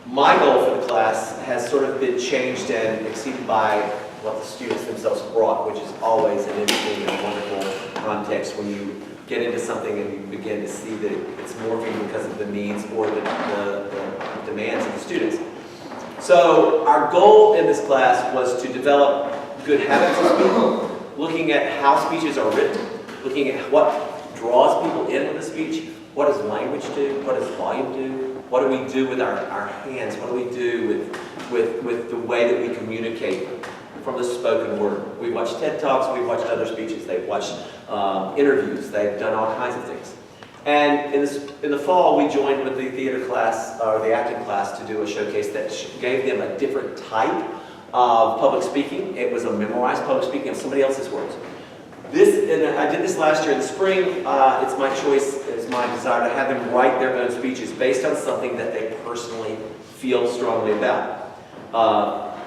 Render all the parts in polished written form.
My goal for the class has sort of been changed and exceeded by what the students themselves brought, which is always an interesting and wonderful context when you get into something and you begin to see that it's morphing because of the needs or the demands of the students. So our goal in this class was to develop good habits of speaking, looking at how speeches are written, looking at what draws people in with a speech, what does language do, what does volume do, what do we do with our hands, what do we do with the way that we communicate from the spoken word. We've watched TED Talks, we've watched other speeches, they've watched interviews, they've done all kinds of things. And in the fall, we joined with the theater class, or the acting class, to do a showcase that gave them a different type of public speaking. It was a memorized public speaking of somebody else's words. I did this last year in the spring. It's my choice, it's my desire to have them write their own speeches based on something that they personally feel strongly about.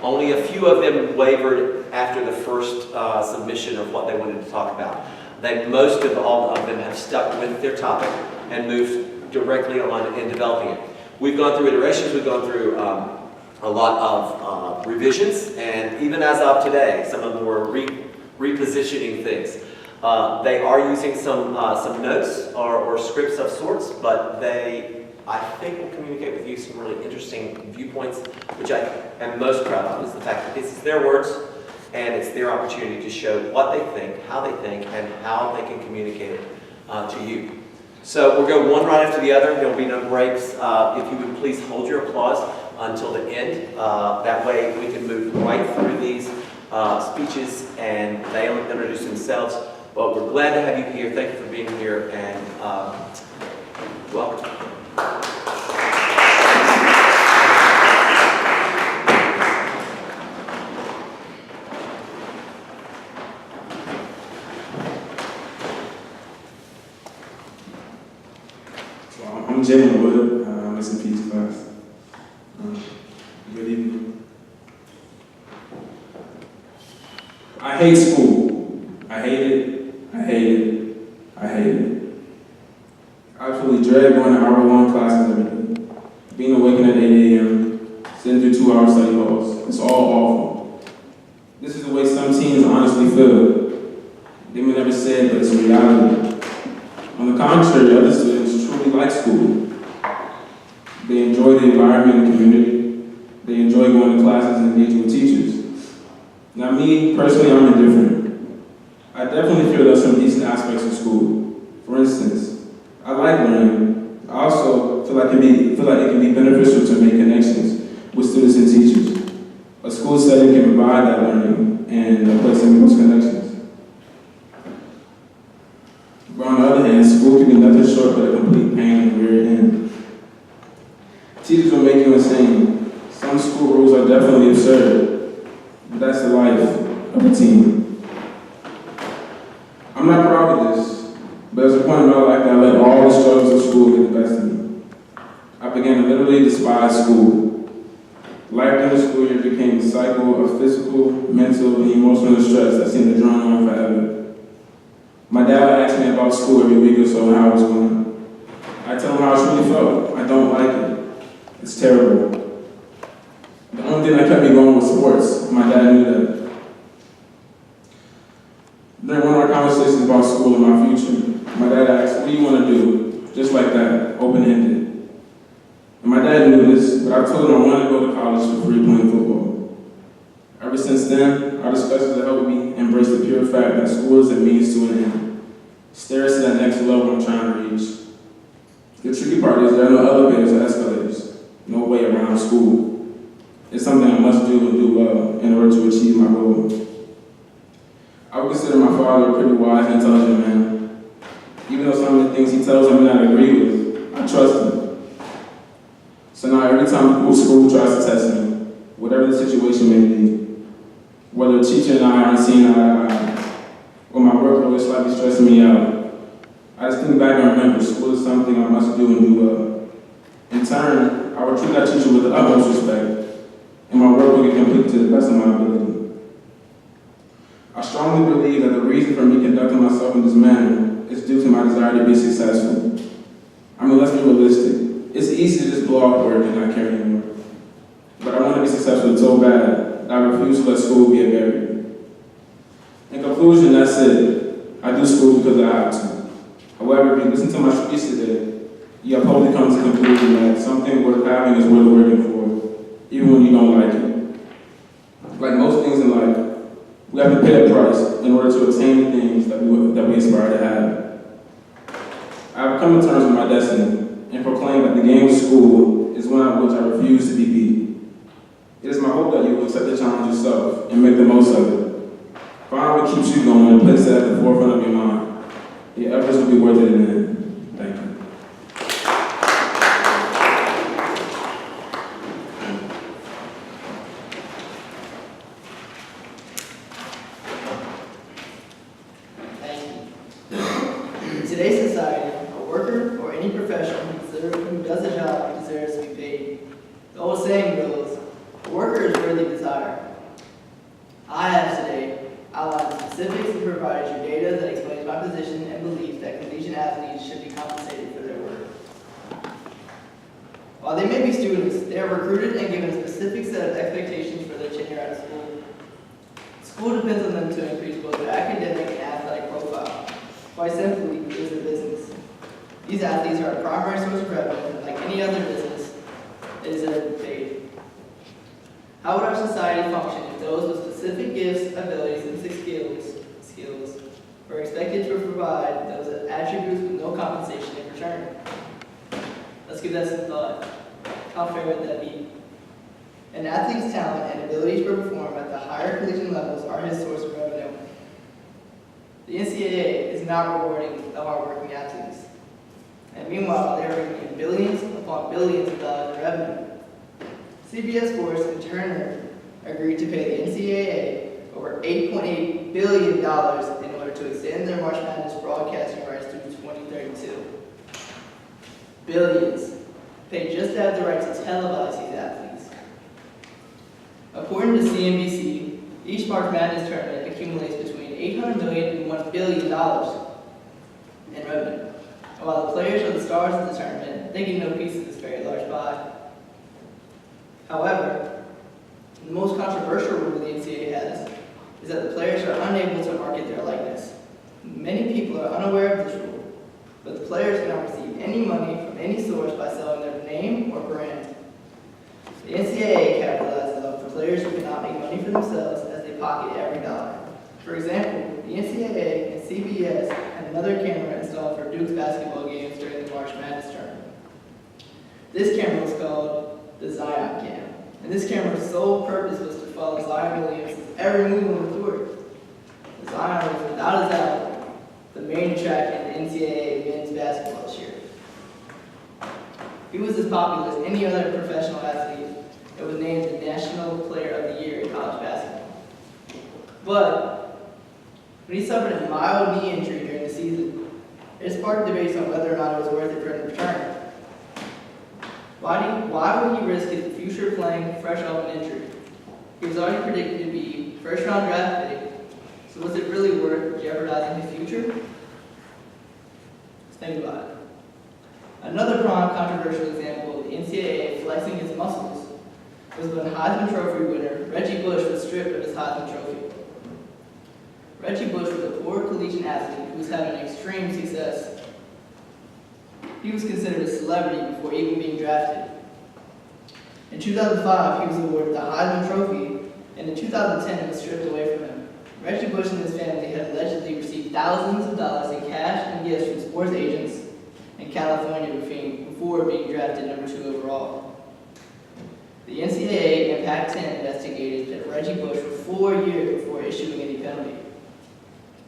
Only a few of them wavered after the first submission of what they wanted to talk about. Most of all of them have stuck with their topic and moved directly on in developing it. We've gone through iterations, we've gone through a lot of revisions, and even as of today, some of them were repositioning things. They are using some notes or scripts of sorts, but they, I think, will communicate with you some really interesting viewpoints, which I am most proud of, is the fact that this is their words, and it's their opportunity to show what they think, and how they can communicate it to you. So we'll go one right after the other. There will be no breaks. If you would please hold your applause until the end. That way we can move right through these speeches and they'll introduce themselves. But we're glad to have you here. Thank you for being here, and welcome. I'm Jalen Wood. I'm S&P's class. Good evening. I hate school. I hate it. I hate it. I hate it. I absolutely dread going to hour-long classes every day. Being awakened at 8 a.m., sitting through 2-hour study halls. It's all awful. This is the way some teens honestly feel. They may never say it, but it's a reality. On the contrary, other students truly like school. They enjoy the environment and community. They enjoy going to classes and engaging with teachers. Now me, personally, I'm indifferent. I definitely feel there's some decent aspects of school. For instance, I like learning. I also feel like it can be beneficial to make connections with students and teachers. A school setting can provide that learning and a place to make those connections. But on the other hand, school can be nothing short but a complete pain in the rear end. Teachers will make you insane. Some school rules are definitely absurd, but that's the life of a teen. I'm not proud of this, but there's a point in my life that I let all the struggles of school get the best of me. I began to literally despise school. Life during the school year became a cycle of physical, mental, and emotional stress that seemed to drone on forever. My dad would ask me about school every week or so and how I was going. I tell him how I truly felt. I don't like it. It's terrible. The only thing that kept me going was sports. My dad knew that. During one of our conversations about school and my future, my dad asked, what do you want to do? Just like that, open-ended. And my dad knew this, but I told him I wanted to go to college for free playing football. Ever since then, our discussions have helped me embrace the pure fact that school is a means to an end. Stare us to that next level I'm trying to reach. The tricky part is there are no elevators or escalators. No way around school. It's something I must do and do well in order to achieve my goal. I would consider my father a pretty wise and intelligent man. Even though some of the things he tells me I may not agree with, I trust him. So now every time school tries to test me, whatever the situation may be, whether a teacher and I aren't seeing eye to eye, or my workload is slightly stressing me out, I just think back and remember school is something I must do and do well. In turn, I would treat that teacher with the utmost respect, and my work will get completed to the best of my ability. I strongly believe that the reason for me conducting myself in this manner is due to my desire to be successful. I mean, let's be realistic. It's easy to just blow off work and not care anymore. but I want to be successful so bad that I refuse to let school be a barrier. In conclusion, that's it. I do school because I have to. However, if you listen to my speech today, you have hopefully come to the conclusion that something worth having is worth working for, even when you don't like it. Like most things in life, we have to pay a price in order to attain the things that we aspire to have. I have come to terms with my destiny and proclaim that the game of school is one at which I refuse to be beat. It is my hope that you will accept the challenge yourself and make the most of it. Find what keeps you going and place it at the forefront of your mind. Your efforts will be worth it in the end. Thank you. In today's society, a worker or any professional who does a job deserves to be paid. The old saying goes, a worker is worthy of his hire. I have today outlined the specifics and provided you data that explains my position and belief that collegiate athletes should be compensated for their work. While they may be students, they are recruited and given a specific set of expectations for their tenure at a school. School depends on them to increase both their academic and athletic profile. Quite simply, it is a business. These athletes are a primary source of revenue, and like any other business, it is to be paid. How would our society function if those with specific gifts, abilities, and skills were expected to provide those attributes with no compensation in return? Let's give that some thought. How fair would that be? An athlete's talent and ability to perform at the higher collegiate levels are his source of revenue. The NCAA is not rewarding the hardworking athletes. And meanwhile, they are bringing in billions upon billions of dollars in revenue. CBS Sports and Turner agreed to pay the NCAA over $8.8 billion in order to extend their March Madness broadcasting rights through 2032. Billions. Paid just to have the right to televise these athletes. According to CNBC, each March Madness tournament accumulates between $800 million and $1 billion in revenue. And while the players are the stars of the tournament, they get no piece of this very large pie. However, the most controversial rule the NCAA has is that the players are unable to market their likeness. Many people are unaware of this rule, but the players cannot receive any money from any source by selling their name or brand. The NCAA capitalizes off the players who cannot make money for themselves as they pocket every dollar. For example, the NCAA and CBS had another camera installed for Duke's basketball games during the March Madness tournament. This camera was called the Zion Cam, and this camera's sole purpose was to follow Zion Williams' every move on the court. Zion was without a doubt the main attraction in the NCAA men's basketball this year. He was as popular as any other professional athlete and was named the National Player of the Year in college basketball. But when he suffered a mild knee injury during the season, it sparked debates on whether or not it was worth it for him to return. Why would he risk his future playing fresh off an injury? He was already predicted to be first-round draft pick, so was it really worth jeopardizing his future? Let's think about it. Another prime controversial example of the NCAA flexing its muscles was when Heisman Trophy winner Reggie Bush was stripped of his Heisman Trophy. Reggie Bush was a poor collegiate athlete who was having extreme success. He was considered a celebrity before even being drafted. In 2005, he was awarded the Heisman Trophy, and in 2010, it was stripped away from him. Reggie Bush and his family had allegedly received thousands of dollars in cash and gifts from sports agents in California before being drafted number 2 overall. The NCAA and Pac-10 investigated Reggie Bush for 4 years before issuing any penalty.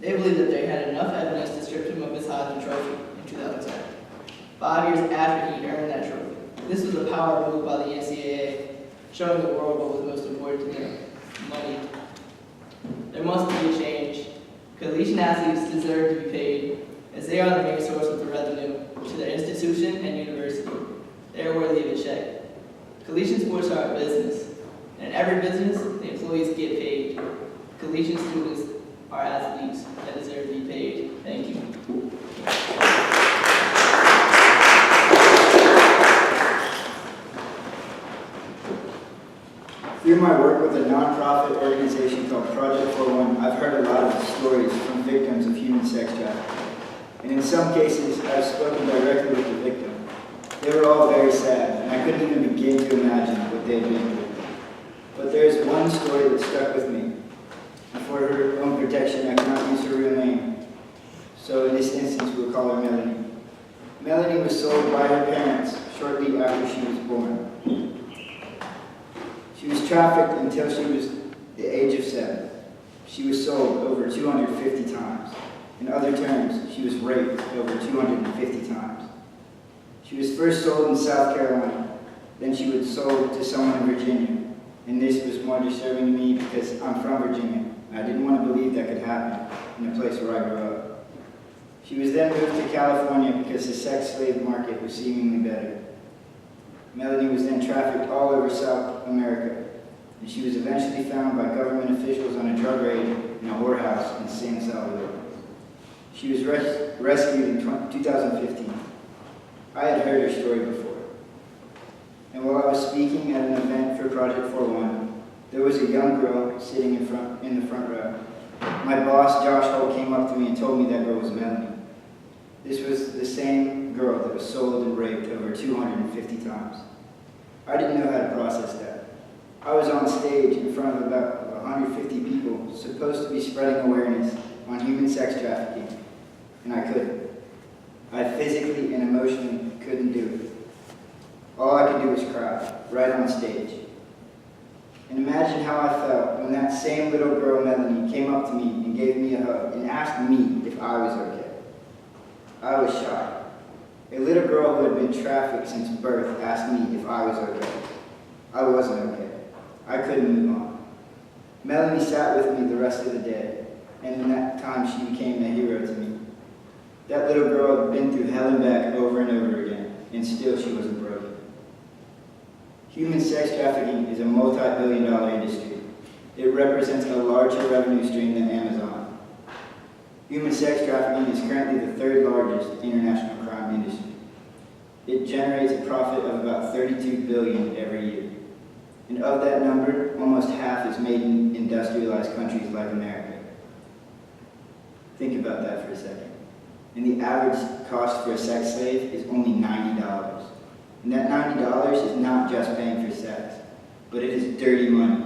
They believed that they had enough evidence to strip him of his Heisman Trophy in 2010, 5 years after he earned that trophy. This was a power move by the NCAA, showing the world what was most important to them: money. There must be a change. Collegiate athletes deserve to be paid, as they are the main source of the revenue to their institution and university. They are worthy of a check. Collegiate sports are a business, and in every business, the employees get paid. Collegiate students are athletes that deserve to be paid. Thank you. Through my work with a nonprofit organization called Project 41, I've heard a lot of stories from victims of human sex trafficking. And in some cases, I've spoken directly with the victim. They were all very sad, and I couldn't even begin to imagine what they had been through. But there is one story that stuck with me. And for her own protection, I cannot use her real name. So in this instance, we'll call her Melanie. Melanie was sold by her parents shortly after she was born. She was trafficked until she was the age of 7. She was sold over 250 times. In other terms, she was raped over 250 times. She was first sold in South Carolina. Then she was sold to someone in Virginia. And this was more disturbing to me because I'm from Virginia. And I didn't want to believe that could happen in a place where I grew up. She was then moved to California because the sex slave market was seemingly better. Melanie was then trafficked all over South America, and she was eventually found by government officials on a drug raid in a whorehouse in San Salvador. She was rescued in 2015. I had heard her story before. And while I was speaking at an event for Project 41, there was a young girl sitting in the front row. My boss, Josh Holt, came up to me and told me that girl was Melanie. This was the same girl that was sold and raped over 250 times. I didn't know how to process that. I was on stage in front of about 150 people, supposed to be spreading awareness on human sex trafficking, and I couldn't. I physically and emotionally couldn't do it. All I could do was cry, right on stage. And imagine how I felt when that same little girl, Melanie, came up to me and gave me a hug and asked me if I was okay. I was shocked. A little girl who had been trafficked since birth asked me if I was okay. I wasn't okay. I couldn't move on. Melanie sat with me the rest of the day, and in that time she became a hero to me. That little girl had been through hell and back over and over again, and still she wasn't broken. Human sex trafficking is a multi-billion-dollar industry. It represents a larger revenue stream than Amazon. Human sex trafficking is currently the 3rd largest international crime industry. It generates a profit of about $32 billion every year. And of that number, almost half is made in industrialized countries like America. Think about that for a second. And the average cost for a sex slave is only $90. And that $90 is not just paying for sex, but it is dirty money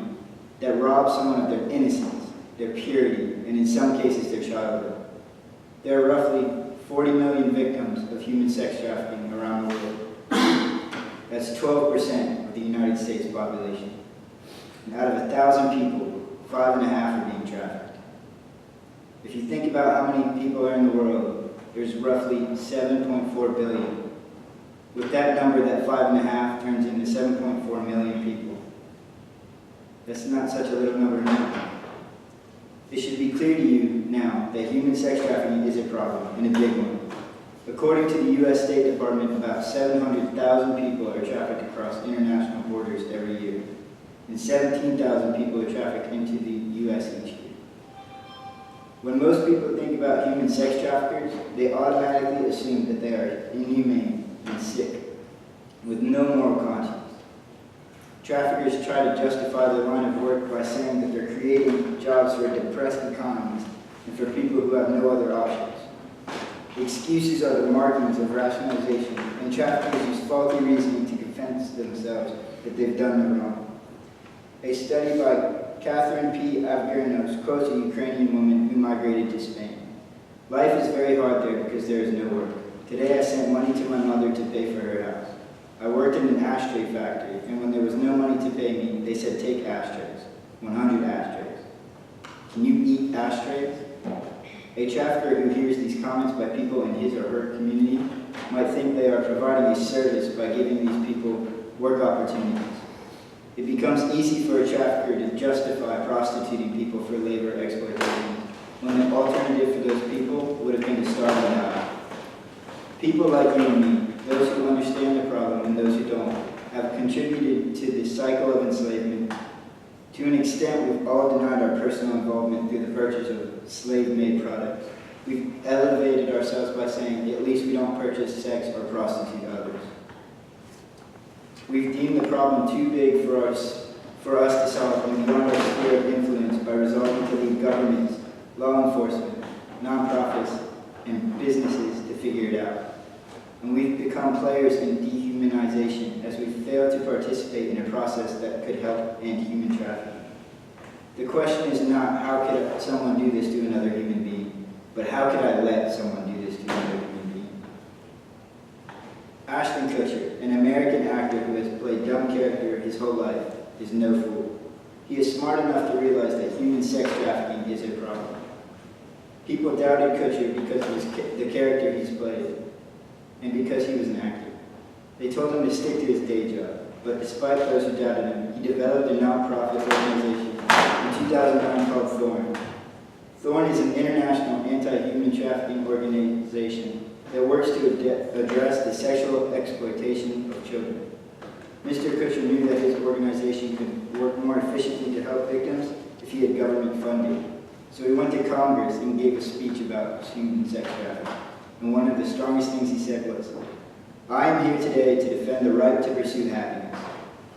that robs someone of their innocence, their purity, and in some cases their childhood. There are roughly 40 million victims of human sex trafficking around the world. That's 12% of the United States population. And out of 1,000 people, 5.5 are being trafficked. If you think about how many people are in the world, there's roughly 7.4 billion. With that number, that 5.5 turns into 7.4 million people. That's not such a little number now. It should be clear to you now that human sex trafficking is a problem, and a big one. According to the U.S. State Department, about 700,000 people are trafficked across international borders every year, and 17,000 people are trafficked into the U.S. each year. When most people think about human sex traffickers, they automatically assume that they are inhumane and sick, with no moral conscience. Traffickers try to justify their line of work by saying that they're creating jobs for depressed economies and for people who have no other options. Excuses are the margins of rationalization, and traffickers use faulty reasoning to convince themselves that they've done no wrong. A study by Catherine P. Avgerinos quotes a Ukrainian woman who migrated to Spain. Life is very hard there because there is no work. Today I sent money to my mother to pay for her house. I worked in an ashtray factory, and when there was no money to pay me, they said, take ashtrays, 100 ashtrays. Can you eat ashtrays? A trafficker who hears these comments by people in his or her community might think they are providing a service by giving these people work opportunities. It becomes easy for a trafficker to justify prostituting people for labor exploitation, when the alternative for those people would have been to starve them out. People like you and me, those who understand the problem and those who don't, have contributed to the cycle of enslavement. To an extent, we've all denied our personal involvement through the purchase of slave-made products. We've elevated ourselves by saying, at least we don't purchase sex or prostitute others. We've deemed the problem too big for for us to solve and beyond our sphere of influence by resolving to leave governments, law enforcement, nonprofits, and businesses to figure it out. And we've become players in dehumanization as we fail to participate in a process that could help end human trafficking. The question is not how could someone do this to another human being, but how could I let someone do this to another human being? Ashton Kutcher, an American actor who has played dumb character his whole life, is no fool. He is smart enough to realize that human sex trafficking is a problem. People doubted Kutcher because of the character he's played, and because he was an actor. They told him to stick to his day job, but despite those who doubted him, he developed a nonprofit organization in 2009 called Thorn. Thorn is an international anti-human trafficking organization that works to address the sexual exploitation of children. Mr. Kutcher knew that his organization could work more efficiently to help victims if he had government funding. So he went to Congress and gave a speech about human sex trafficking. And one of the strongest things he said was, "I am here today to defend the right to pursue happiness.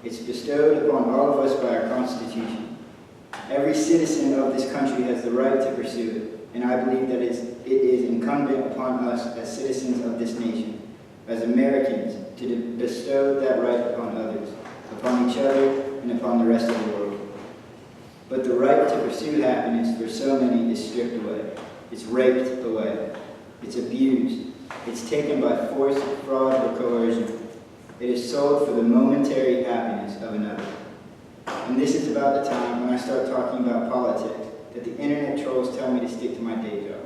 It's bestowed upon all of us by our Constitution. Every citizen of this country has the right to pursue it, and I believe that it is incumbent upon us as citizens of this nation, as Americans, to bestow that right upon others, upon each other, and upon the rest of the world. But the right to pursue happiness for so many is stripped away. It's raped away. It's abused. It's taken by force, fraud, or coercion. It is sold for the momentary happiness of another." And this is about the time when I start talking about politics that the internet trolls tell me to stick to my day job.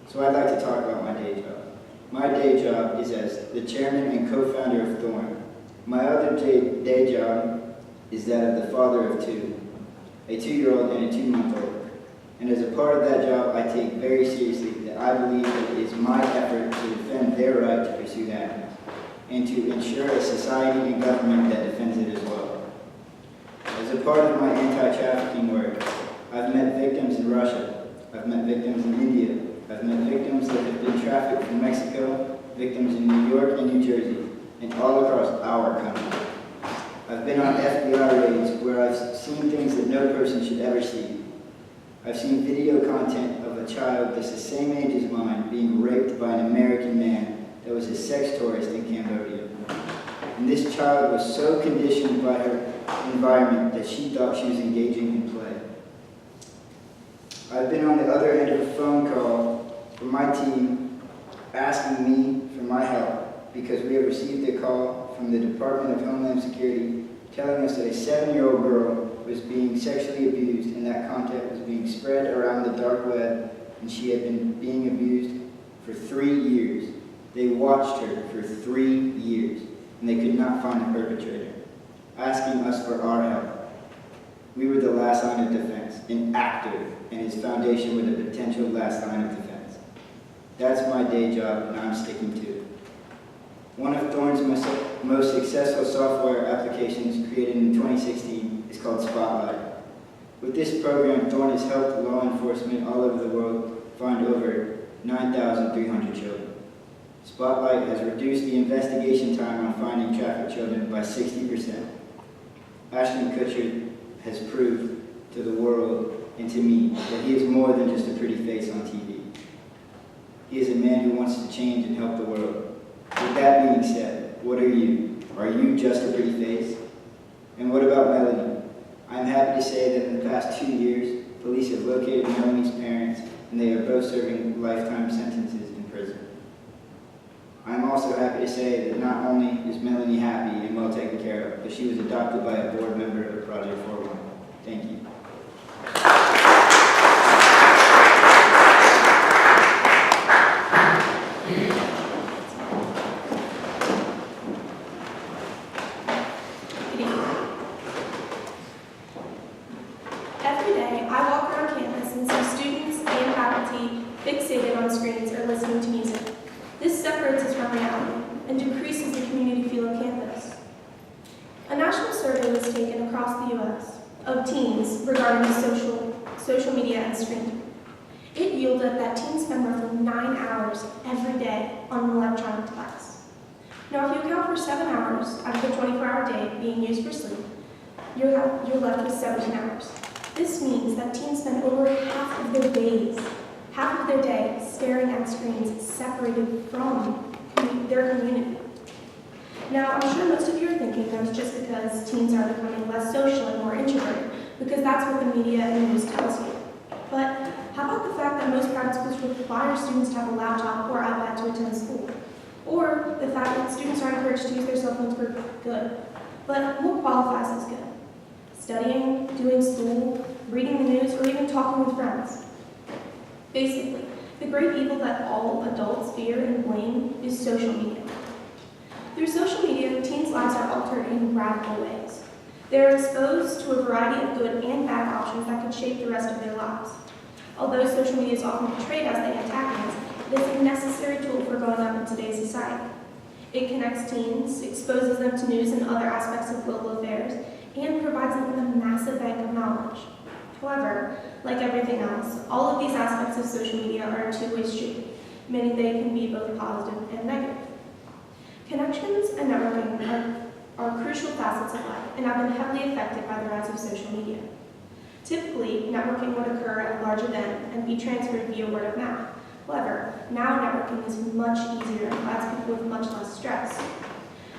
So I'd like to talk about my day job. My day job is as the chairman and co-founder of Thorn. My other day job is that of the father of two, a 2-year-old and a 2-month-old. And as a part of that job, I take very seriously that I believe that it is my effort to defend their right to pursue happiness, and to ensure a society and government that defends it as well. As a part of my anti-trafficking work, I've met victims in Russia, I've met victims in India, I've met victims that have been trafficked from Mexico, victims in New York and New Jersey, and all across our country. I've been on FBI raids where I've seen things that no person should ever see. I've seen video content of a child that's the same age as mine being raped by an American man that was a sex tourist in Cambodia. And this child was so conditioned by her environment that she thought she was engaging in play. I've been on the other end of a phone call from my team asking me for my help because we have received a call from the Department of Homeland Security telling us that a 7-year-old girl was being sexually abused and that content was being spread around the dark web and she had been being abused for 3 years. They watched her for 3 years and they could not find the perpetrator, asking us for our help. We were the last line of defense, an actor and his foundation were the potential last line of defense. That's my day job and I'm sticking to it. One of Thorn's most successful software applications created in 2016 is called Spotlight. With this program, Thorn has helped law enforcement all over the world find over 9,300 children. Spotlight has reduced the investigation time on finding trafficked children by 60%. Ashton Kutcher has proved to the world and to me that he is more than just a pretty face on TV. He is a man who wants to change and help the world. With that being said, what are you? Are you just a pretty face? And what about Melanie? I'm happy to say that in the past 2 years, police have located Melanie's parents and they are both serving lifetime sentences in prison. I'm also happy to say that not only is Melanie happy and well taken care of, but she was adopted by a board member of Project 41. Thank you. Every day, I walk around campus and see students and faculty fixated on screens or listening to music. This separates us from reality and decreases the community feel of campus. A national survey was taken across the U.S. of teens regarding social media and screen time. It yielded that teens spend roughly 9 hours every day on an electronic device. Now, if you account for 7 hours out of the 24-hour day being used for sleep, you're left with 17 hours. This means that teens spend over half of their day staring at screens separated from their community. Now, I'm sure most of you are thinking that's just because teens are becoming less social and more introverted, because that's what the media and news tells you. But how about the fact that most private schools require students to have a laptop or iPad to attend school? Or the fact that students are encouraged to use their cell phones for good. But what qualifies as good? Studying, doing school, reading the news, or even talking with friends. Basically, the great evil that all adults fear and blame is social media. Through social media, teens' lives are altered in radical ways. They are exposed to a variety of good and bad options that could shape the rest of their lives. Although social media is often portrayed as the antagonist, it is a necessary tool for growing up in today's society. It connects teens, exposes them to news and other aspects of global affairs, and provides them with a massive bank of knowledge. However, like everything else, all of these aspects of social media are a two-way street, meaning they can be both positive and negative. Connections and networking are crucial facets of life and have been heavily affected by the rise of social media. Typically, networking would occur at a large event and be transferred via word of mouth. However, now networking is much easier and provides people with much less stress.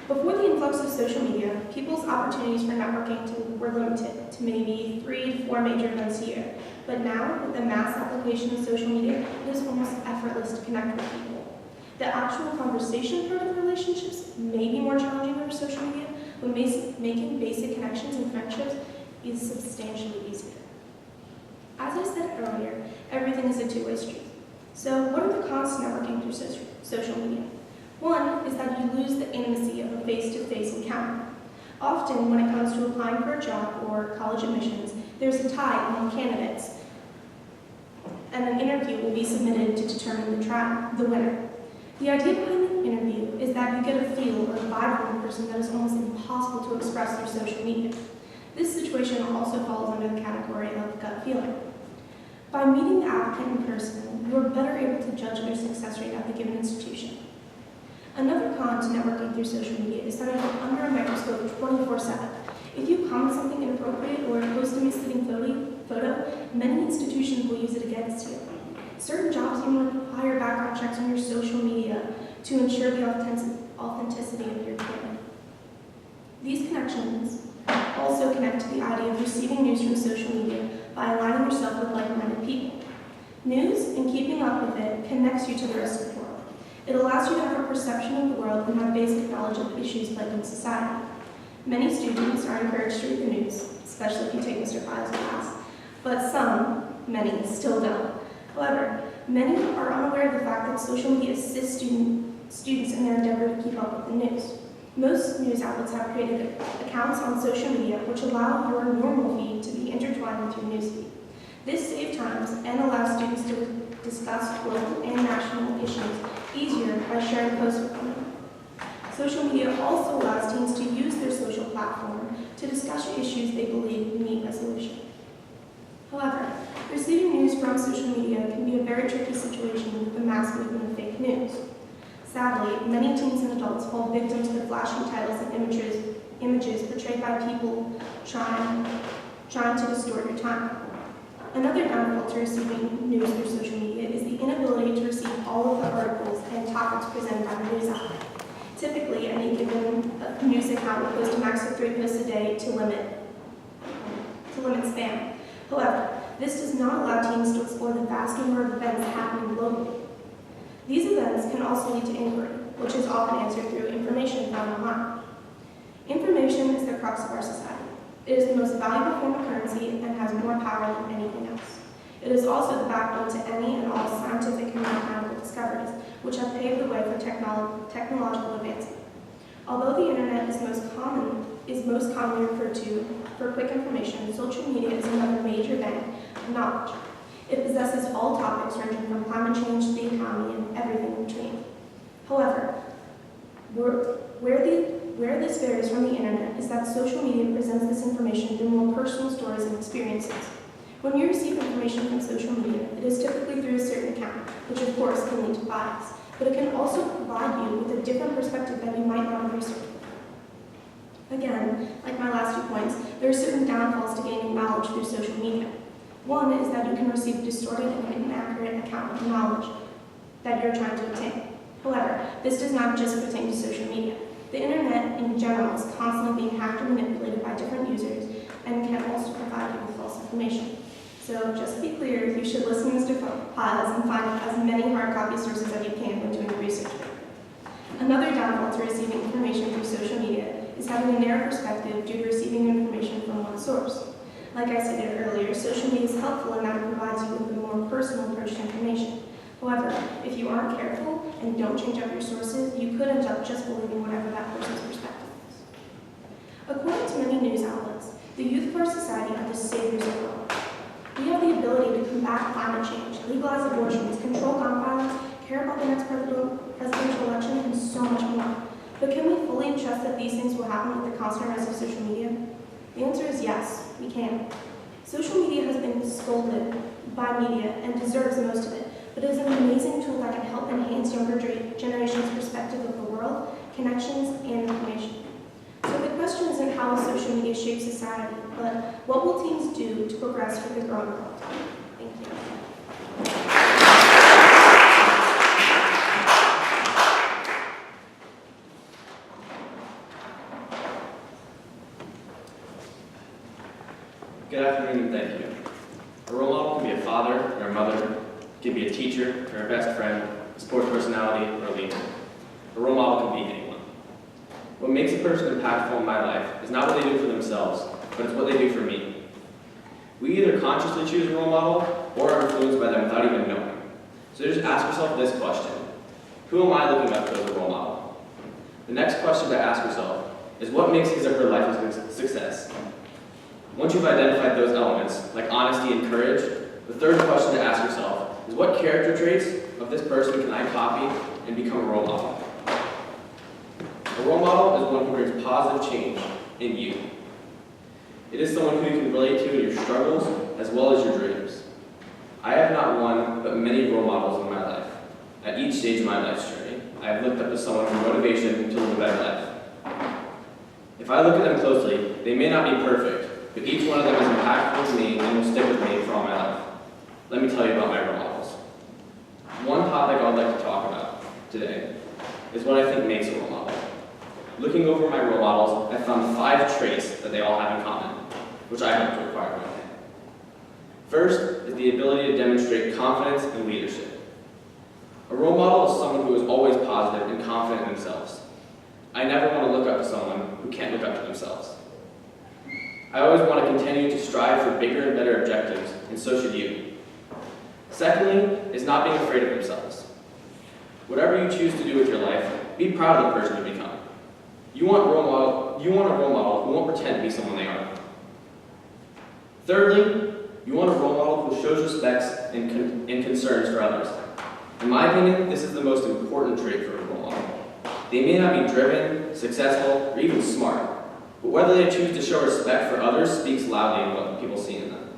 Before the influx of social media, people's opportunities for networking were limited to maybe 3 to 4 major events a year. But now, with the mass application of social media, it is almost effortless to connect with people. The actual conversation part of relationships may be more challenging over social media, but making basic connections and friendships is substantially easier. As I said earlier, everything is a two-way street. So what are the cons to networking through social media? One is that you lose the intimacy of a face-to-face encounter. Often, when it comes to applying for a job or college admissions, there's a tie among candidates, and an interview will be submitted to determine the winner. The idea behind the interview is that you get a feel or a vibe from a person that is almost impossible to express through social media. This situation also falls under the category of gut feeling. By meeting the applicant in person, you are better able to judge their success rate at the given institution. Another con to networking through social media is that you are under a microscope 24/7. If you comment something inappropriate or post a misleading photo, many institutions will use it against you. Certain jobs even require background checks on your social media to ensure the authenticity of your candidate. These connections also connect to the idea of receiving news from social media by aligning yourself with like-minded people. News and keeping up with it connects you to the rest of the world. It allows you to have a perception of the world and have basic knowledge of issues plaguing society. Many students are encouraged to read the news, especially if you take Mr. Files' class, but many still don't. However, many are unaware of the fact that social media assists students in their endeavor to keep up with the news. Most news outlets have created accounts on social media which allow your normal feed to be intertwined with your newsfeed. This saves time and allows students to discuss global and national issues easier by sharing posts with one another. Social media also allows teens to use their social platform to discuss issues they believe need resolution. However, receiving news from social media can be a very tricky situation with the mass movement of fake news. Sadly, many teens and adults fall victim to the flashy titles and images portrayed by people trying to distort your time. Another downfall to receiving news through social media is the inability to receive all of the articles and topics presented by the news outlet. Typically, any given news account will post a max of 3 posts a day to limit spam. However, this does not allow teens to explore the vast number of events happening globally. These events can also lead to inquiry, which is often answered through information found online. Information is the crux of our society. It is the most valuable form of currency and has more power than anything else. It is also the backbone to any and all scientific and mathematical discoveries, which have paved the way for technological advancement. Although the internet is most commonly referred to for quick information, social media is another major bank of knowledge. It possesses all topics ranging from climate change to the economy and everything in between. However, where this varies from the internet is that social media presents this information through more personal stories and experiences. When you receive information from social media, it is typically through a certain account, which of course can lead to bias, but it can also provide you with a different perspective that you might not have researched before. Again, like my last 2 points, there are certain downfalls to gaining knowledge through social media. One is that you can receive a distorted and inaccurate account of the knowledge that you're trying to obtain. However, this does not just pertain to social media. The internet in general is constantly being hacked or manipulated by different users and can also provide you with false information. So just to be clear, you should listen to Mr. Piles and find as many hard copy sources as you can when doing a research paper. Another downfall to receiving information through social media is having a narrow perspective due to receiving information from one source. Like I stated earlier, social media is helpful in that it provides you with a more personal approach to information. However, if you aren't careful and don't change up your sources, you could end up just believing whatever that person's perspective is. According to many news outlets, the youth of our society are the saviors of the world. We have the ability to combat climate change, legalize abortions, control gun violence, care about the next presidential election, and so much more. But can we fully trust that these things will happen with the constant rise of social media? The answer is yes, we can. Social media has been scolded by media and deserves most of it, but it is an amazing tool that can help enhance younger generations' perspective of the world, connections, and information. So the question isn't how will social media shape society, but what will teens do to progress for the growing world? Thank you. Good afternoon and thank you. A role model can be a father or a mother, can be a teacher or a best friend, a sports personality or a leader. A role model can be anyone. What makes a person impactful in my life is not what they do for themselves, but it's what they do for me. We either consciously choose a role model or are influenced by them without even knowing. So just ask yourself this question: who am I looking up to as a role model? The next question to ask yourself is what makes his or her life a success? Once you've identified those elements, like honesty and courage, the third question to ask yourself is what character traits of this person can I copy and become a role model? A role model is one who brings positive change in you. It is someone who you can relate to in your struggles as well as your dreams. I have not one, but many role models in my life. At each stage of my life's journey, I have looked up to someone for motivation to live a better life. If I look at them closely, they may not be perfect, but each one of them is impactful to me and will stick with me for all my life. Let me tell you about my role models. One topic I would like to talk about today is what I think makes a role model. Looking over my role models, I found 5 traits that they all have in common, which I hope to acquire one day. First is the ability to demonstrate confidence and leadership. A role model is someone who is always positive and confident in themselves. I never want to look up to someone who can't look up to themselves. I always want to continue to strive for bigger and better objectives, and so should you. Secondly, is not being afraid of themselves. Whatever you choose to do with your life, be proud of the person you become. You want a role model who won't pretend to be someone they aren't. Thirdly, you want a role model who shows respect and concerns for others. In my opinion, this is the most important trait for a role model. They may not be driven, successful, or even smart, but whether they choose to show respect for others speaks loudly in what people see in them.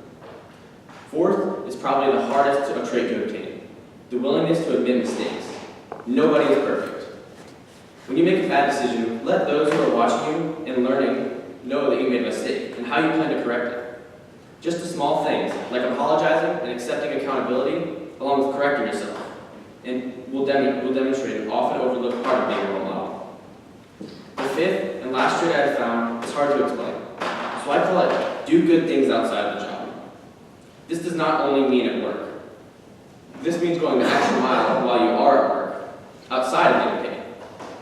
Fourth is probably the hardest trait to obtain: the willingness to admit mistakes. Nobody is perfect. When you make a bad decision, let those who are watching you and learning know that you made a mistake and how you plan to correct it. Just the small things, like apologizing and accepting accountability, along with correcting yourself, and will demonstrate an often overlooked part of being a role model. The fifth and last trait I have found is hard to explain, so I call it do good things outside of the job. This does not only mean at work. This means going the extra mile while you are at work, outside of getting paid.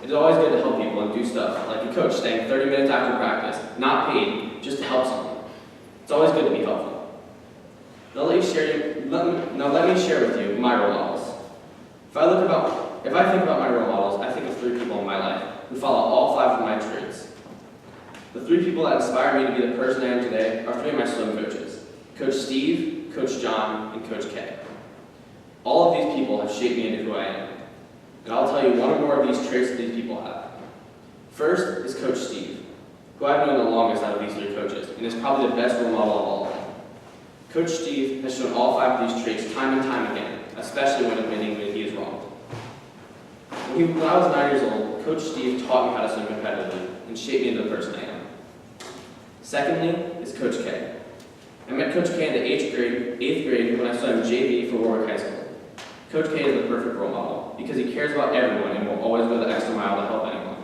It is always good to help people and do stuff, like a coach staying 30 minutes after practice, not paid, just to help someone. It's always good to be helpful. Now let me share with you my role models. If I think about my role models, I think of 3 people in my life who follow all 5 of my traits. The 3 people that inspire me to be the person I am today are 3 of my swim coaches: Coach Steve, Coach John, and Coach Kay. All of these people have shaped me into who I am. And I'll tell you one or more of these traits that these people have. First is Coach Steve, who I've known the longest out of these 3 coaches, and is probably the best role model of all of them. Coach Steve has shown all 5 of these traits time and time again, especially when admitting when he is wrong. When I was 9 years old, Coach Steve taught me how to swim competitively and shaped me into the person I am. Secondly is Coach K. I met Coach K in the 8th grade when I started JV for Warwick High School. Coach K is the perfect role model because he cares about everyone and will always go the extra mile to help anyone.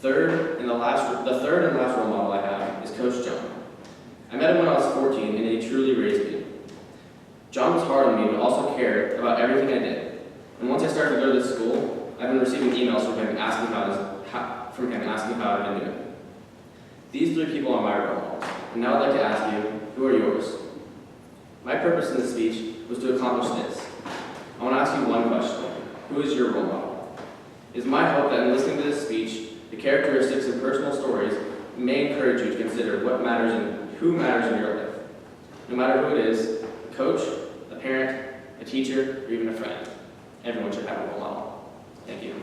The third and last role model I have is Coach John. I met him when I was 14 and he truly raised me. John was hard on me but also cared about everything I did. And once I started to go to this school, I've been receiving emails from him asking how I've been doing. These 3 people are my role models. And now I'd like to ask you, who are yours? My purpose in this speech was to accomplish this. I want to ask you one question. Who is your role model? It is my hope that in listening to this speech, the characteristics and personal stories may encourage you to consider what matters and who matters in your life. No matter who it is, a coach, a parent, a teacher, or even a friend. Everyone should have a role model. Thank you.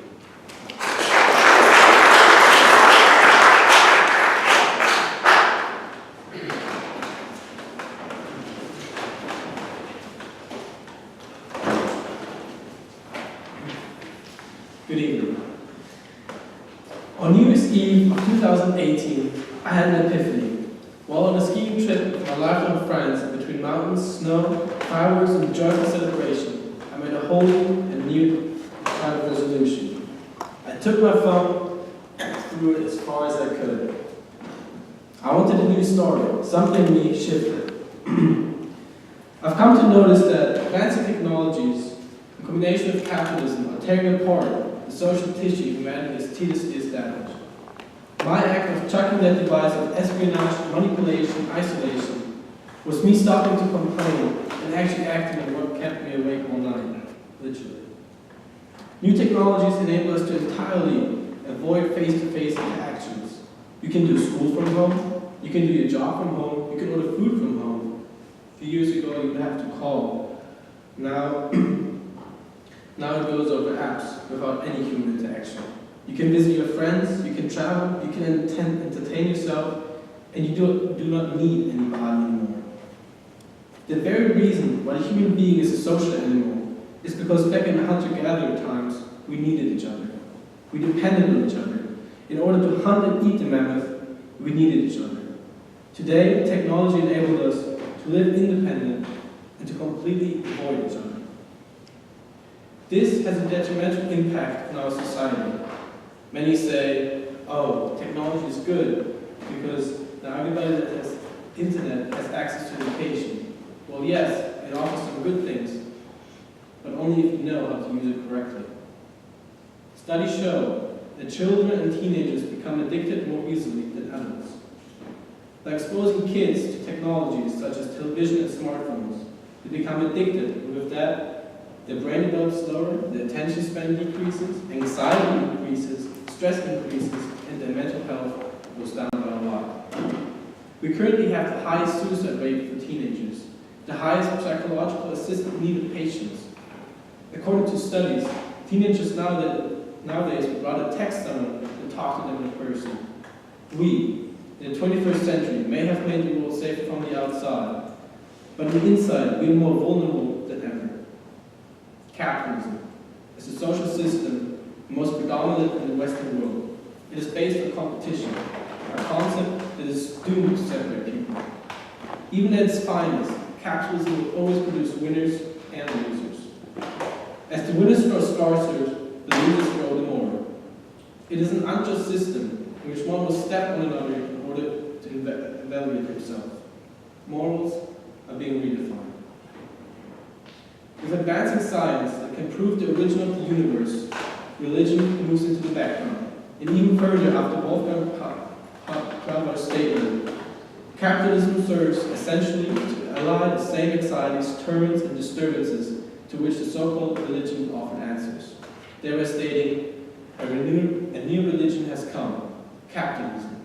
Good evening. On New Year's Eve of 2018, I had an epiphany. While on a skiing trip with my lifelong friends between mountains, snow, fireworks, and joyful celebration, I made a holy and new kind of resolution. I took my phone and threw it as far as I could. I wanted a new story. Something in me shifted. I've come to notice that advancing technologies, in combination with capitalism, are tearing apart the social tissue humanity has tediously established. My act of chucking that device of espionage, manipulation, isolation was me stopping to complain and actually acting on what kept me awake all night, literally. New technologies enable us to entirely avoid face-to-face interactions. You can do school from home, you can do your job from home, you can order food from home. A few years ago, you would have to call. Now it goes over apps without any human interaction. You can visit your friends, you can travel, you can entertain yourself, and you do not need anybody anymore. The very reason why the human being is a social animal is because back in the hunter-gatherer times, we needed each other. We depended on each other. In order to hunt and eat the mammoth, we needed each other. Today, technology enabled us to live independent and to completely avoid each other. This has a detrimental impact on our society. Many say, oh, technology is good because now everybody that has internet has access to education. Well, yes, it offers some good things, but only if you know how to use it correctly. Studies show that children and teenagers become addicted more easily than adults. By exposing kids to technologies such as television and smartphones, they become addicted, and with that, their brain develops slower, their attention span decreases, anxiety increases, stress increases, and their mental health goes down by a lot. We currently have the highest suicide rate for teenagers, the highest psychological assisted need of patients. According to studies, teenagers nowadays would rather text someone than talk to them in person. We, in the 21st century, may have made the world safer from the outside, but on the inside, we are more vulnerable than ever. Capitalism is a social system most predominant in the Western world. It is based on competition, a concept that is doomed to separate people. Even at its finest, capitalism will always produce winners and losers. As the winners grow scarcer, the losers grow the more. It is an unjust system in which one will step on another in order to evaluate himself. Morals are being redefined. With advancing science that can prove the origin of the universe, religion moves into the background. And even further, after Wolfgang Paul's statement, capitalism serves essentially to allay the same anxieties, torments, and disturbances to which the so-called religion often answers. Thereby stating, a new religion has come, capitalism.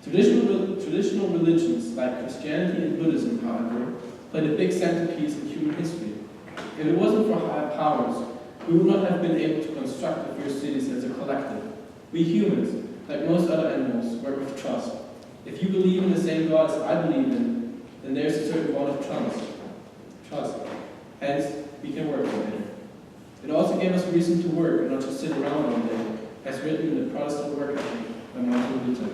Traditional religions like Christianity and Buddhism, however, played a big centerpiece in human history. If it wasn't for higher powers, we would not have been able to construct the first cities as a collective. We humans, like most other animals, work with trust. If you believe in the same God as I believe in, then there's a certain bond of trust. Hence, we can work together. It also gave us reason to work and not just sit around all day, as written in the Protestant Work Ethic by Martin Luther.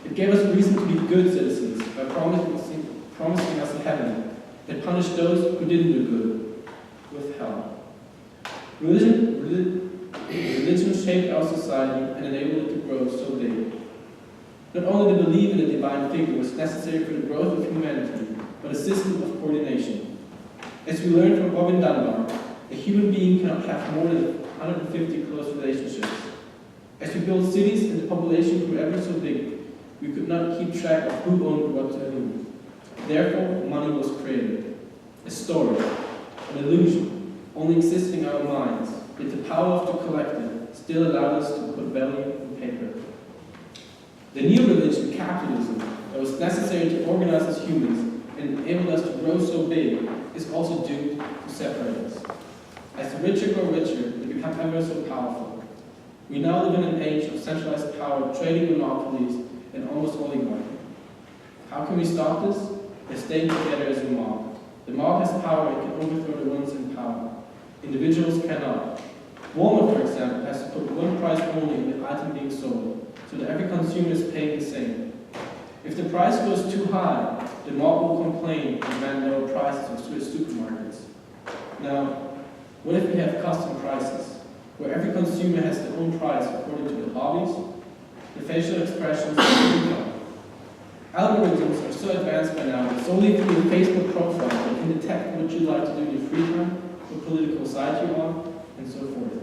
It gave us reason to be good citizens by promising us a heaven. It punished those who didn't do good with hell. Religion shaped our society and enabled it to grow so big. Not only the belief in a divine figure was necessary for the growth of humanity, but a system of coordination. As we learned from Robin Dunbar, a human being cannot have more than 150 close relationships. As we built cities and the population grew ever so big, we could not keep track of who owned what to whom. Therefore, money was created. A story, an illusion, only existing in our minds, yet the power of the collective still allowed us to put value on paper. The new religion, capitalism, that was necessary to organize as humans and enable us to grow so big, is also doomed to separate us. As the richer grow richer, they become ever so powerful. We now live in an age of centralized power, trading monopolies, and almost oligarchy. How can we stop this? By staying together as a mob. The mob has power and can overthrow the ones in power. Individuals cannot. Walmart, for example, has to put one price only on the item being sold, so that every consumer is paying the same. If the price goes too high, the mob will complain and demand lower prices in Swiss supermarkets. Now, what if we have custom prices, where every consumer has their own price according to their hobbies, the facial expressions, and their income? Algorithms are so advanced by now that solely through your Facebook profile they can detect what you like to do in your free time, what political side you're on, and so forth.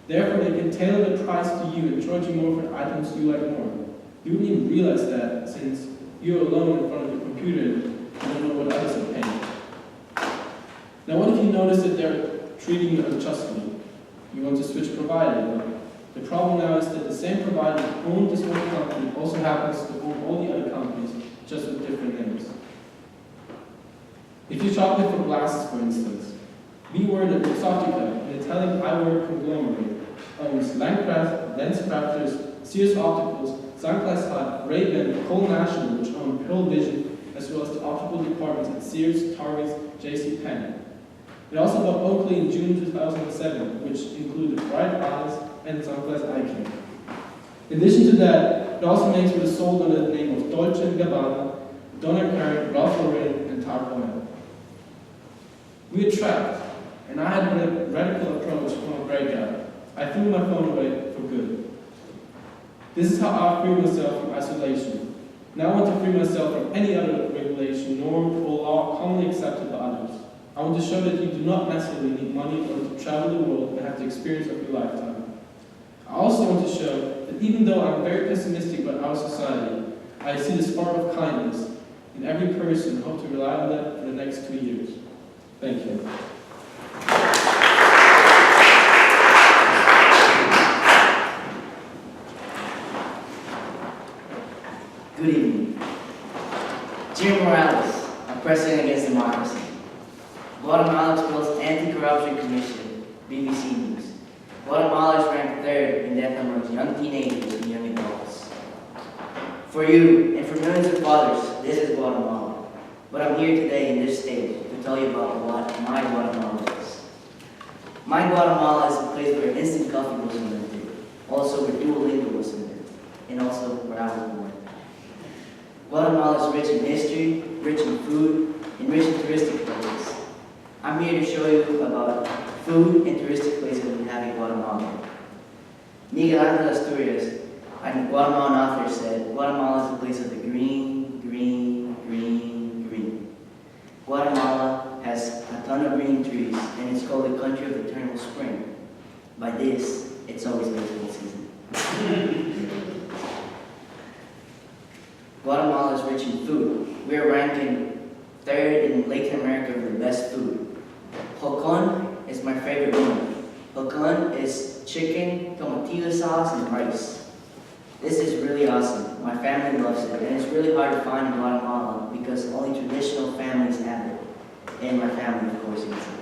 Therefore, they can tailor the price to you and charge you more for items you like more. You wouldn't even realize that, since you're alone in front of your computer and you don't know what others are paying. Now, what if you notice that they're treating you unjustly? You want to switch provider. The problem now is that the same provider that owned this one company also happens to own all the other companies, just with different names. If you shop for glasses, for instance, be aware that Luxottica, an Italian eyewear conglomerate, owns Landcraft, LensCrafters, Sears Opticals, Sunglass Hut, Ray-Ban, Cole National, which own Pearl Vision, as well as the optical departments at Sears, Target, JCPenney. It also bought Oakley in June 2007, which included Bright Eyes and Sunglass Eye Care. In addition to that, it also makes what is sold under the name of Dolce & Gabbana, Donna Karan, Ralph Lauren, and Tag Heuer. We were trapped, and I had a radical approach from a breakout. I threw my phone away for good. This is how I free myself from isolation. Now I want to free myself from any other regulation, norm, or law commonly accepted by others. I want to show that you do not necessarily need money in order to travel the world and have the experience of your lifetime. I also want to show that even though I'm very pessimistic about our society, I see the spark of kindness in every person and hope to rely on that for the next 2 years. Thank you. Good evening. Jim Morales, a president against democracy. Guatemala expels Anti-Corruption Commission, BBC News. Guatemala is ranked third in death amongst young teenagers and young adults. For you, and for millions of fathers, this is Guatemala. But I'm here today in this stage to tell you about what my Guatemala is. My Guatemala is a place where instant coffee was invented, also where Duolingo was invented, and also where I was born. Guatemala is rich in history, rich in food, and rich in touristic places. I'm here to show you about food and touristic places we have in Guatemala. Miguel Angel Asturias, a Guatemalan author, said, Guatemala is the place of the green, green, green, green. Guatemala has a ton of green trees, and it's called the country of eternal spring. By this, it's always baseball season. Guatemala is rich in food. We're ranking third in Latin America for the best food. Hocon is my favorite one. Hocon is chicken, tomatillo sauce, and rice. This is really awesome. My family loves it, and it's really hard to find in Guatemala because only traditional families have it. And my family, of course, eats it.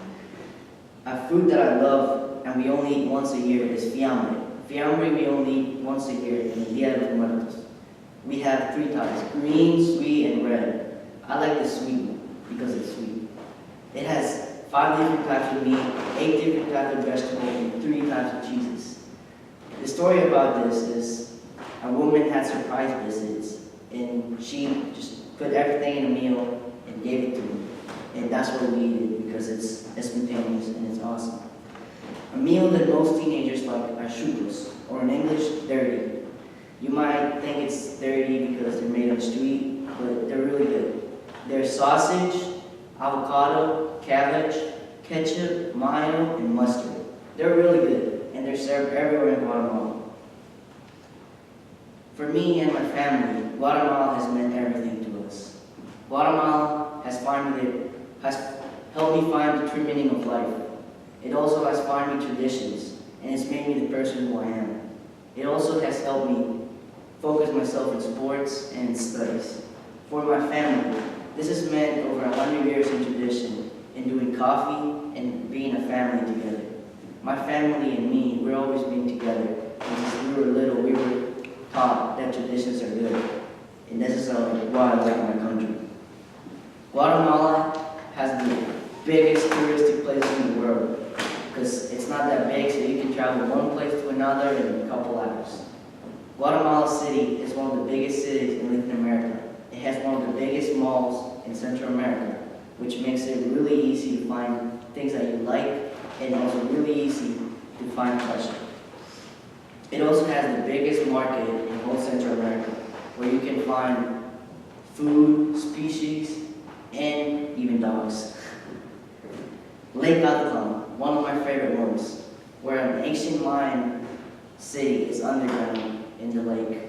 A food that I love and we only eat once a year is fiambre. Fiambre we only eat once a year in the Dia de los Muertos. We have 3 types, green, sweet, and red. I like the sweet one because it's sweet. It has 5 different types of meat, 8 different types of vegetables, and 3 types of cheeses. The story about this is a woman had surprise visits, and she just put everything in a meal and gave it to me. And that's what we eat because it's spontaneous and it's awesome. A meal that most teenagers like are churros, or in English, dirty. You might think it's dirty because they're made on the street, but they're really good. They're sausage, avocado, cabbage, ketchup, mayo, and mustard. They're really good, and they're served everywhere in Guatemala. For me and my family, Guatemala has meant everything to us. Guatemala has helped me find the true meaning of life. It also has found me traditions, and it's made me the person who I am. It also has helped me focus myself in sports and in studies. For my family, this has meant over 100 years in tradition, in doing coffee and being a family together. My family and me, we're always being together. And since we were little, we were taught that traditions are good. And this is why I like my country. Guatemala has the biggest touristic place in the world because it's not that big, so you can travel one place to another in a couple hours. Guatemala City is one of the biggest cities in Latin America. It has one of the biggest malls in Central America, which makes it really easy to find things that you like and also really easy to find pleasure. It also has the biggest market in whole Central America, where you can find food, species, and even dogs. Lake Atitlan, one of my favorite ones, where an ancient Mayan city is underground in the lake.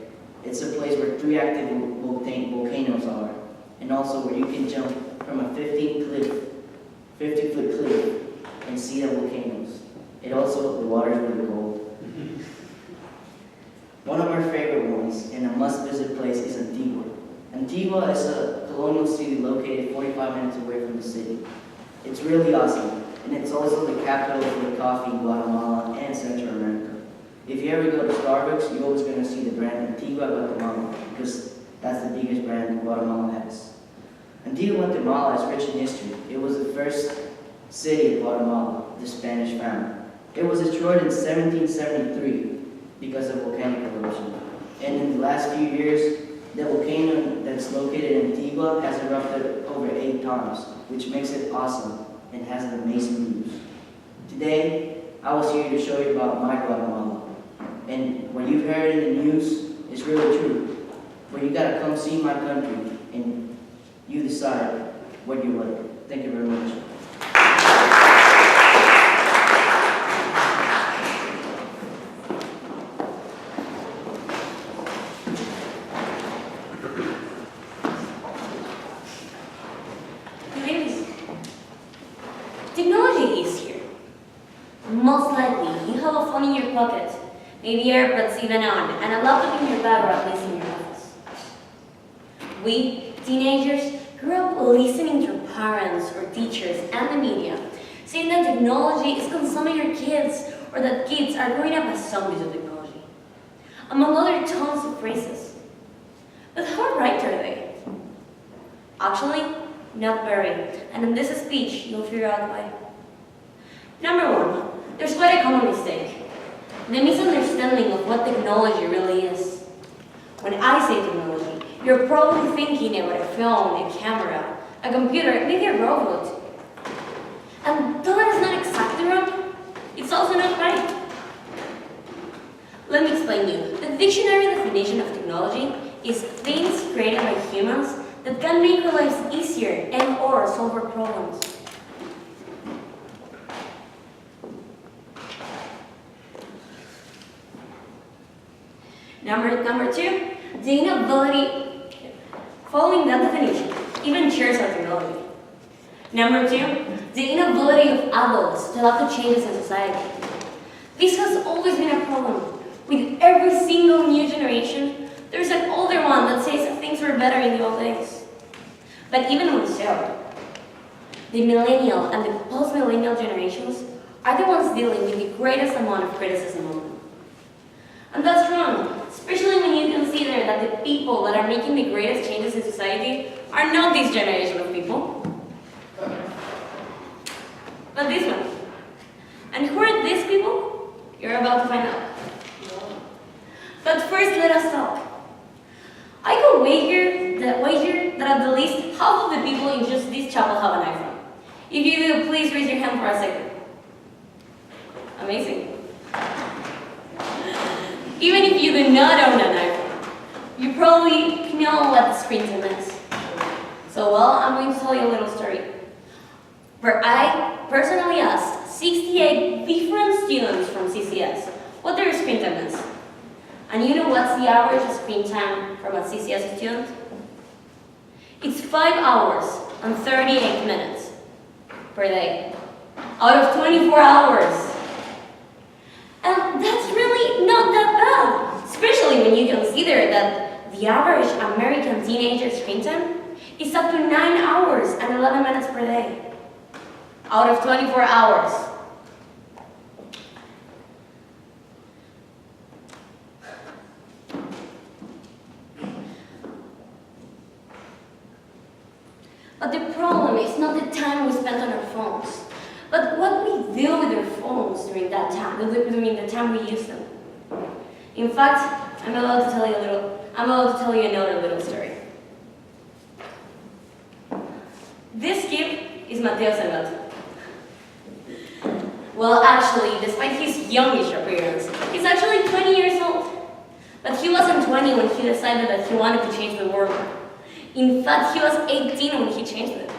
It's a place where 3 active volcanoes are, and also where you can jump from a 50-foot cliff and see the volcanoes. It also, the water is really cold. One of my favorite ones and a must-visit place is Antigua. Antigua is a colonial city located 45 minutes away from the city. It's really awesome, and it's also the capital for the coffee in Guatemala and Central America. If you ever go to Starbucks, you're always going to see the brand Antigua, Guatemala, because that's the biggest brand Guatemala has. Antigua, Guatemala is rich in history. It was the first city of Guatemala, the Spanish family. It was destroyed in 1773 because of volcanic eruption. And in the last few years, the volcano that's located in Antigua has erupted over 8 times, which makes it awesome and has an amazing views. Today, I was here to show you about my Guatemala. And what you've heard in the news is really true. But you gotta come see my country and you decide what you like. Thank you very much. Technology is here. Most likely, you have a phone in your pocket, maybe AirPods even on, and a laptop in your bag or at least in your office. We, teenagers, grew up listening to parents or teachers and the media saying that technology is consuming your kids or that kids are growing up as zombies of technology, among other tons of phrases. But how right are they? Actually, not very, and in this speech, you'll figure out why. Number 1, there's quite a common mistake. The misunderstanding of what technology really is. When I say technology, you're probably thinking about a phone, a camera, a computer, maybe a robot. And though that is not exactly wrong, it's also not right. Let me explain to you. The dictionary definition of technology is things created by humans that can make our lives easier and or solve our problems. Number 2, the inability, following that definition, even shares our technology. Number 2, the inability of adults to adapt to changes in society. This has always been a problem. With every single new generation, there's an older one that says that things were better in the old days. But even more so, the millennial and the post-millennial generations are the ones dealing with the greatest amount of criticism on them. And that's wrong, especially when you consider that the people that are making the greatest changes in society are not this generation of people, but this one. And who are these people? You're about to find out. But first, let us talk. I can wager that at the least half of the people in just this chapel have an iPhone. If you do, please raise your hand for a second. Amazing. Even if you do not own an iPhone, you probably know what the screen time is. So, well, I'm going to tell you a little story, where I personally asked 68 different students from CCS what their screen time is. And you know what's the average screen time from a CCS student? It's 5 hours and 38 minutes per day, out of 24 hours. And that's really not that bad, especially when you consider that the average American teenager screen time is up to 9 hours and 11 minutes per day, out of 24 hours. But the problem is not the time we spend on our phones, but what we do with our phones during that time, during the time we use them. In fact, I'm about to tell you another little story. This kid is Mateo Salvat. Well, actually, despite his youngish appearance, he's actually 20 years old. But he wasn't 20 when he decided that he wanted to change the world. In fact, he was 18 when he changed it.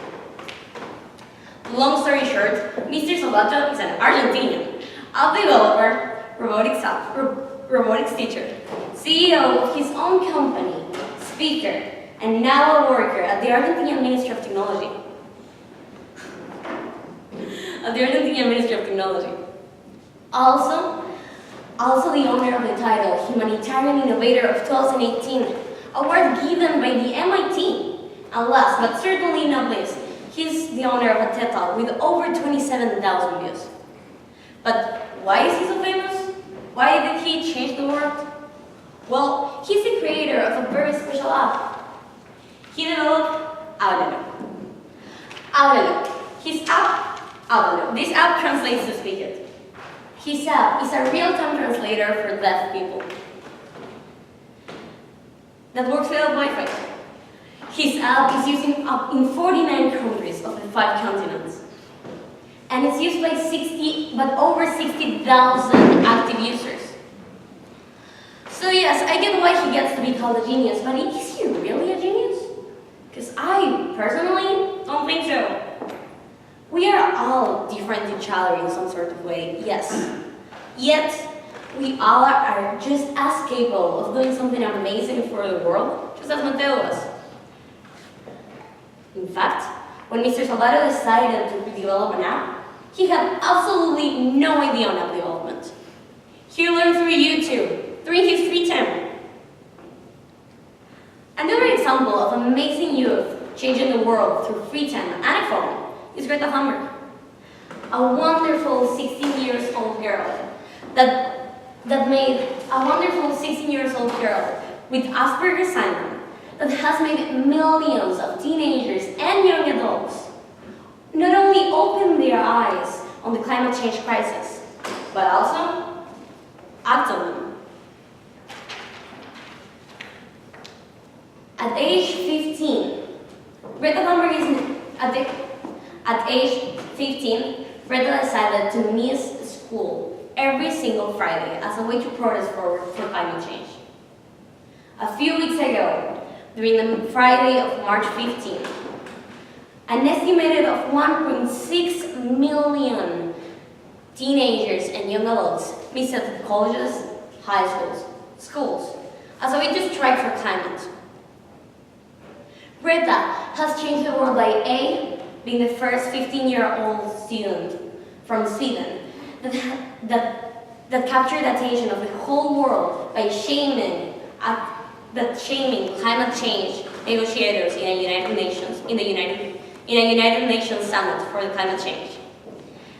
Long story short, Mr. Salvato is an Argentinian, app developer, robotics teacher, CEO of his own company, speaker, and now a worker at the Argentinian Ministry of Technology. Also the owner of the title Humanitarian Innovator of 2018, award given by the MIT. And last but certainly not least, he's the owner of a TED Talk with over 27,000 views. But why is he so famous? Why did he change the world? Well, he's the creator of a very special app. He developed Aurelo. His app, Aurelo. This app translates to speak it. His app is a real-time translator for deaf people that works without Wi-Fi. His app is used in 49 countries of the 5 continents. And it's used by over 60,000 active users. So yes, I get why he gets to be called a genius, but is he really a genius? Because I personally don't think so. We are all different each other in some sort of way, yes. Yet, we all are just as capable of doing something amazing for the world, just as Mateo was. In fact, when Mr. Salvato decided to develop an app, he had absolutely no idea on app development. He learned through YouTube, during his free time. Another example of amazing youth changing the world through free time and a phone is Greta Thunberg, a wonderful 16-year-old girl that made a wonderful 16-year-old girl with Asperger's syndrome that has made millions of teenagers and young adults not only open their eyes on the climate change crisis, but also act on them. At age 15, Greta decided to miss school every single Friday as a way to protest for climate change. A few weeks ago, during the Friday of March 15th, an estimated of 1.6 million teenagers and young adults visited colleges, high schools, as a way to strike for climate. Greta has changed the world by A, being the first 15-year-old student from Sweden that captured the attention of the whole world by shaming climate change negotiators in a United Nations summit for the climate change.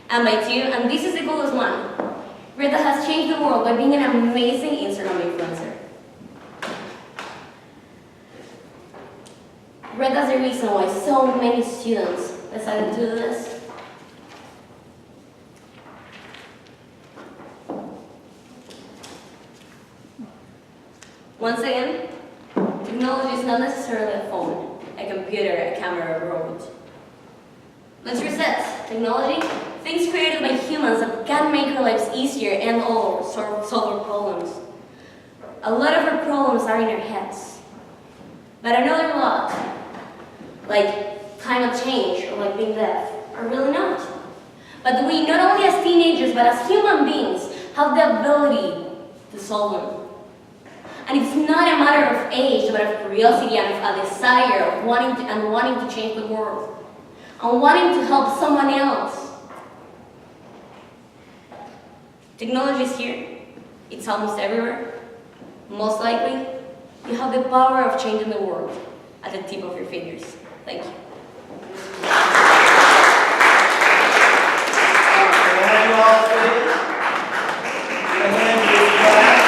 And by 2, and this is the coolest one, Greta has changed the world by being an amazing Instagram influencer. Greta's the reason why so many students decided to do this. Once again, technology is not necessarily a phone, a computer, a camera, a robot. Let's reset. Technology, things created by humans that can make our lives easier and or solve our problems. A lot of our problems are in our heads. But another lot, like climate change or like being deaf, are really not. But we, not only as teenagers, but as human beings, have the ability to solve them. And it's not a matter of age, but of curiosity and of a desire of wanting to change the world. And wanting to help someone else. Technology is here. It's almost everywhere. Most likely, you have the power of changing the world at the tip of your fingers. Thank you. Can you all please? A hand to this class.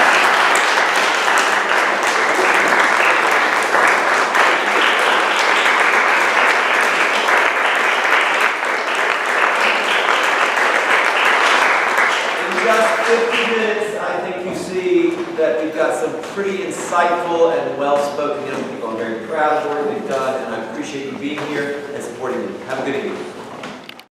In just 50 minutes, I think you see that we've got some pretty insightful and well-spoken young people. I'm very proud of the work they've done, and I appreciate you being here and supporting me. Have a good evening.